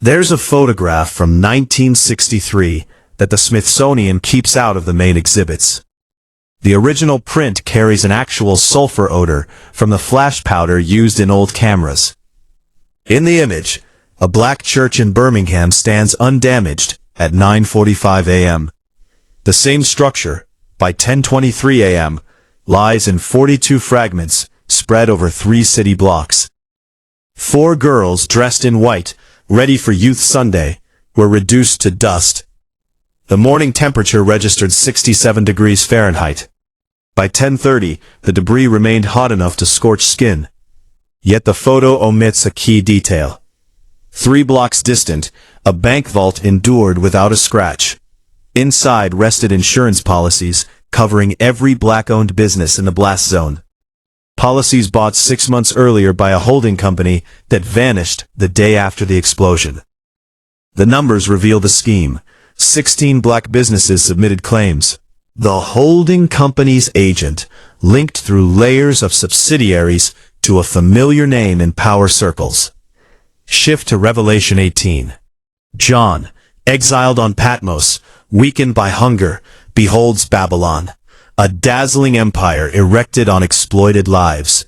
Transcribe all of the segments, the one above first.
There's a photograph from 1963 that the Smithsonian keeps out of the main exhibits. The original print carries an actual sulfur odor from the flash powder used in old cameras. In the image, a black church in Birmingham stands undamaged at 9:45 a.m. The same structure, by 10:23 a.m., lies in 42 fragments spread over 3 city blocks. 4 girls dressed in white, ready for Youth Sunday, were reduced to dust. The morning temperature registered 67 degrees Fahrenheit. By 10:30, the debris remained hot enough to scorch skin. Yet the photo omits a key detail. 3 blocks distant, a bank vault endured without a scratch. Inside rested insurance policies covering every black-owned business in the blast zone. Policies bought 6 months earlier by a holding company that vanished the day after the explosion. The numbers reveal the scheme. 16 black businesses submitted claims. The holding company's agent linked through layers of subsidiaries to a familiar name in power circles. Shift to Revelation 18. John, exiled on Patmos, weakened by hunger, beholds Babylon, a dazzling empire erected on exploited lives.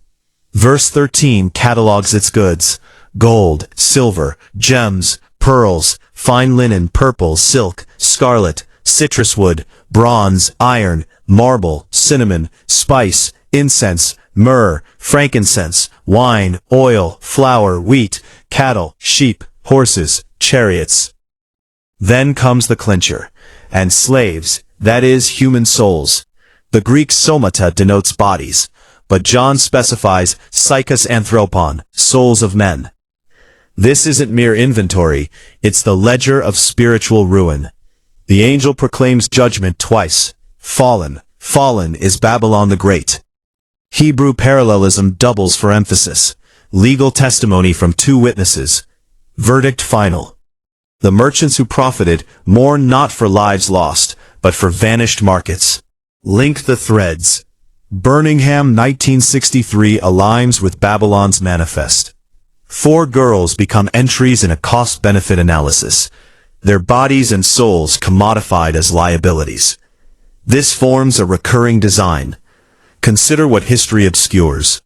Verse 13 catalogs its goods: gold, silver, gems, pearls, fine linen, purple, silk, scarlet, citrus wood, bronze, iron, marble, cinnamon, spice, incense, myrrh, frankincense, wine, oil, flour, wheat, cattle, sheep, horses, chariots. Then comes the clincher. And slaves, that is, human souls. The Greek somata denotes bodies, but John specifies psychos anthropon, souls of men. This isn't mere inventory, it's the ledger of spiritual ruin. The angel proclaims judgment twice. Fallen, fallen is Babylon the Great. Hebrew parallelism doubles for emphasis. Legal testimony from 2 witnesses. Verdict final. The merchants who profited mourn not for lives lost, but for vanished markets. Link the threads. Birmingham 1963 aligns with Babylon's manifest. 4 girls become entries in a cost-benefit analysis. Their bodies and souls commodified as liabilities. This forms a recurring design. Consider what history obscures.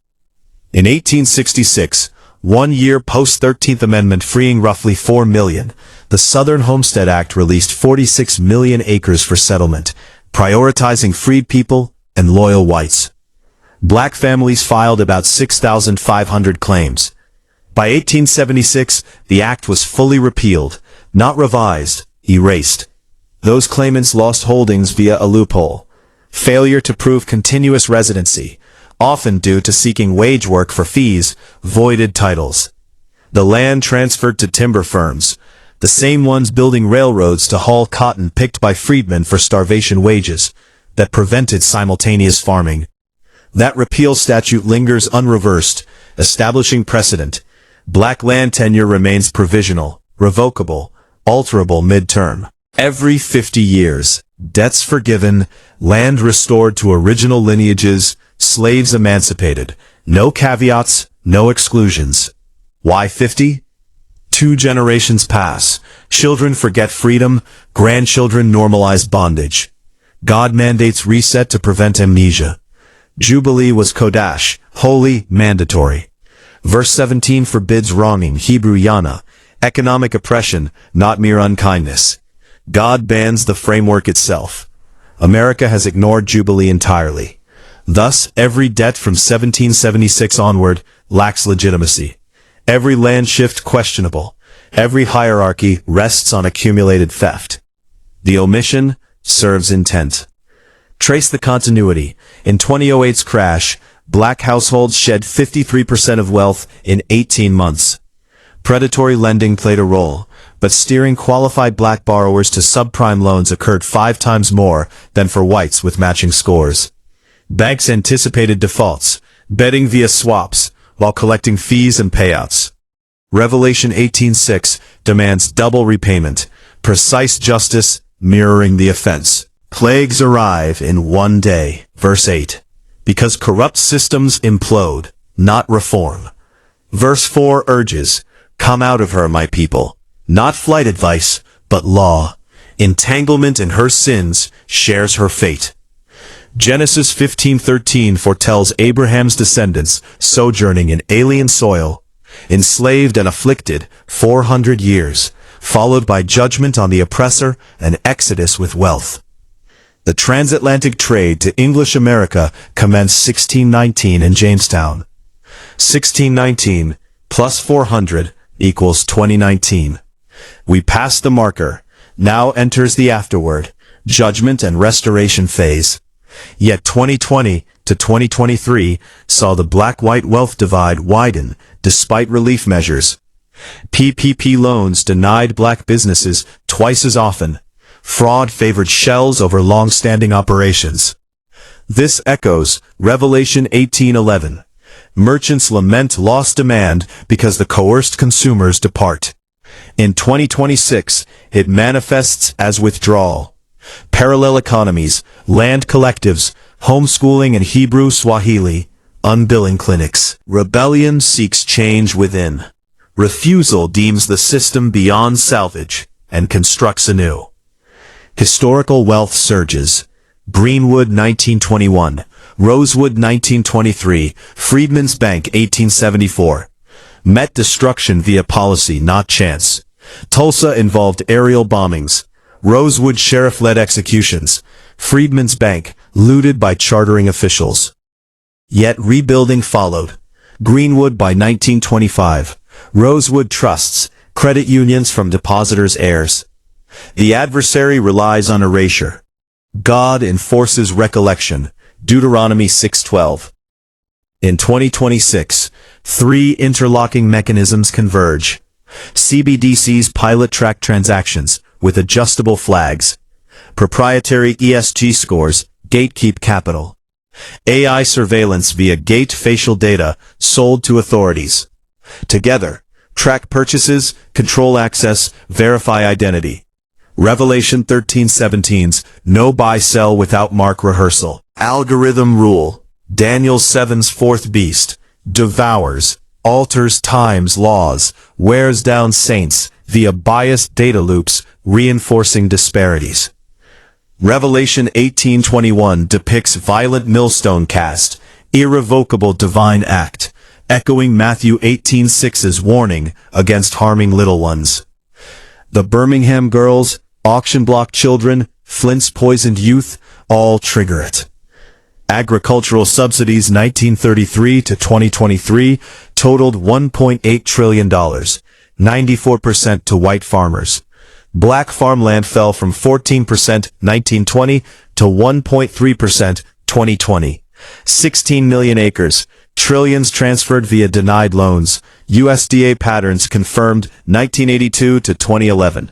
In 1866, 1 year post-13th Amendment freeing roughly 4 million, the Southern Homestead Act released 46 million acres for settlement, prioritizing freed people and loyal whites. Black families filed about 6,500 claims. By 1876, the act was fully repealed, not revised, erased. Those claimants lost holdings via a loophole. Failure to prove continuous residency, often due to seeking wage work for fees, voided titles. The land transferred to timber firms, the same ones building railroads to haul cotton picked by freedmen for starvation wages, that prevented simultaneous farming. That repeal statute lingers unreversed, establishing precedent. Black land tenure remains provisional, revocable, alterable mid-term. Every 50 years, debts forgiven, land restored to original lineages, slaves emancipated. No caveats, no exclusions. Why 50? 2 generations pass. Children forget freedom, grandchildren normalize bondage. God mandates reset to prevent amnesia. Jubilee was Kodash, holy, mandatory. Verse 17 forbids wronging, Hebrew yana, economic oppression, not mere unkindness. God bans the framework itself. America has ignored Jubilee entirely. Thus, every debt from 1776 onward lacks legitimacy. Every land shift questionable. Every hierarchy rests on accumulated theft. The omission serves intent. Trace the continuity. In 2008's crash, black households shed 53% of wealth in 18 months. Predatory lending played a role, but steering qualified black borrowers to subprime loans occurred 5 times more than for whites with matching scores. Banks anticipated defaults, betting via swaps, while collecting fees and payouts. Revelation 18:6 demands double repayment, precise justice mirroring the offense. Plagues arrive in one day. Verse 8. Because corrupt systems implode, not reform. Verse 4 urges, come out of her, my people. Not flight advice, but law. Entanglement in her sins shares her fate. Genesis 15:13 foretells Abraham's descendants sojourning in alien soil, enslaved and afflicted 400 years, followed by judgment on the oppressor and exodus with wealth. The transatlantic trade to English America commenced 1619 in Jamestown. 1619 plus 400 equals 2019. We passed the marker. Now enters the afterward, judgment and restoration phase. Yet 2020 to 2023 saw the black-white wealth divide widen despite relief measures. PPP loans denied black businesses twice as often. Fraud favored shells over long-standing operations. This echoes Revelation 18:11. Merchants lament lost demand because the coerced consumers depart. In 2026, it manifests as withdrawal. Parallel economies, land collectives, homeschooling and Hebrew Swahili, unbilling clinics. Rebellion seeks change within. Refusal deems the system beyond salvage and constructs anew. Historical wealth surges. Greenwood 1921, Rosewood 1923, Freedmen's Bank 1874. Met destruction via policy, not chance. Tulsa involved aerial bombings. Rosewood sheriff-led executions. Freedmen's Bank looted by chartering officials. Yet rebuilding followed. Greenwood by 1925. Rosewood trusts, credit unions from depositors' heirs. The adversary relies on erasure. God enforces recollection. Deuteronomy 6:12. In 2026, three interlocking mechanisms converge. CBDC's pilot track transactions with adjustable flags. Proprietary ESG scores gatekeep capital. AI surveillance via gate facial data sold to authorities. Together, track purchases, control access, verify identity. Revelation 13:17's no buy sell without mark rehearsal. Algorithm rule. Daniel 7's fourth beast. Devours, alters times laws, wears down saints via biased data loops, reinforcing disparities. Revelation 18:21 depicts violent millstone cast, irrevocable divine act, echoing Matthew 18:6's warning against harming little ones. The Birmingham girls, auction block children, Flint's poisoned youth, all trigger it. Agricultural subsidies 1933 to 2023 totaled $1.8 trillion, 94% to white farmers. Black farmland fell from 14% 1920 to 1.3% 2020. 16 million acres, trillions transferred via denied loans. USDA patterns confirmed 1982 to 2011.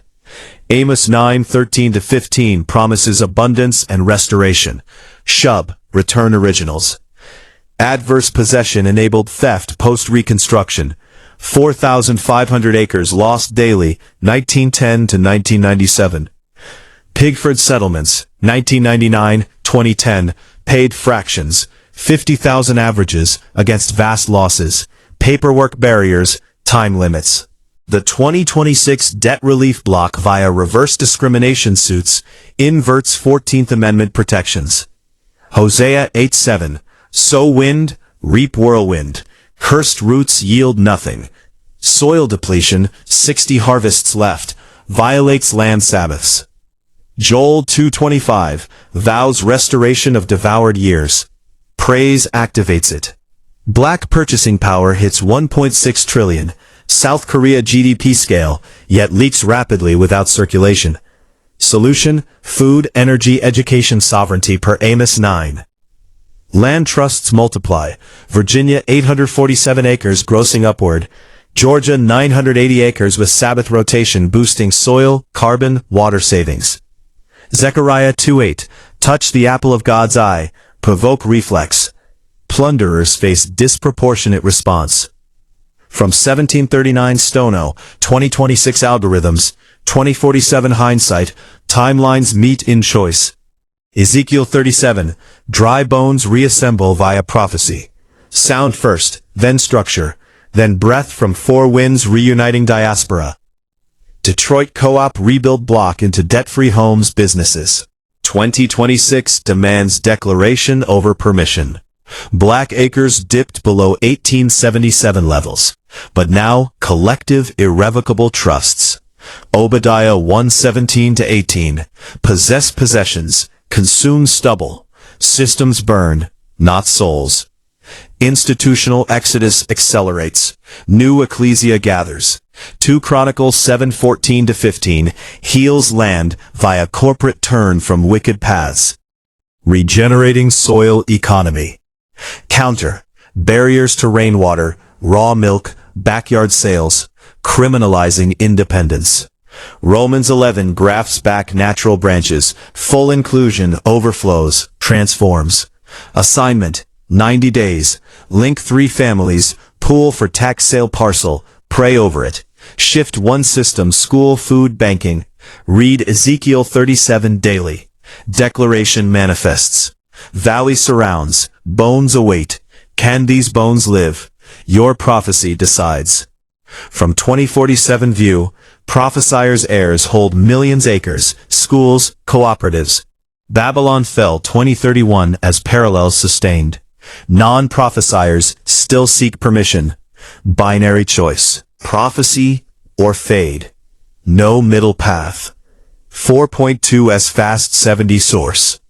Amos 9:13-15 promises abundance and restoration. Shub, return originals. Adverse possession enabled theft post-reconstruction. 4,500 acres lost daily, 1910 to 1997. Pigford settlements, 1999-2010, paid fractions, 50,000 averages against vast losses, paperwork barriers, time limits. The 2026 debt relief block via reverse discrimination suits inverts 14th Amendment protections. Hosea 8:7, sow wind, reap whirlwind. Cursed roots yield nothing. Soil depletion, 60 harvests left, violates land Sabbaths. Joel 2:25, vows restoration of devoured years. Praise activates it. Black purchasing power hits 1.6 trillion, South Korea GDP scale, yet leaks rapidly without circulation. Solution, food, energy, education sovereignty per Amos 9. Land trusts multiply. Virginia 847 acres grossing upward. Georgia 980 acres with Sabbath rotation boosting soil, carbon, water savings. Zechariah 2:8, touch the apple of God's eye, provoke reflex. Plunderers face disproportionate response. From 1739 Stono, 2026 algorithms, 2047 hindsight, timelines meet in choice. Ezekiel 37, dry bones reassemble via prophecy. Sound first, then structure, then breath from four winds reuniting diaspora. Detroit Co-op rebuild block into debt-free homes businesses. 2026 demands declaration over permission. Black acres dipped below 1877 levels, but now collective irrevocable trusts. Obadiah 1:17-18, possess possessions, consume stubble, systems burn, not souls. Institutional exodus accelerates, new ecclesia gathers. 2 Chronicles 7:14-15 heals land via corporate turn from wicked paths. Regenerating soil economy. Counter, barriers to rainwater, raw milk, backyard sales, criminalizing independence. Romans 11 grafts back natural branches, full inclusion overflows, transforms. Assignment, 90 days, link 3 families, pool for tax sale parcel, pray over it. Shift 1 system school food banking. Read Ezekiel 37 daily. Declaration manifests. Valley surrounds, bones await. Can these bones live? Your prophecy decides. From 2047 view, prophesiers' heirs hold millions acres, schools, cooperatives. Babylon fell 2031 as parallels sustained. Non-prophesiers still seek permission. Binary choice. Prophecy or fade. No middle path. 4.2s Fast 70 source.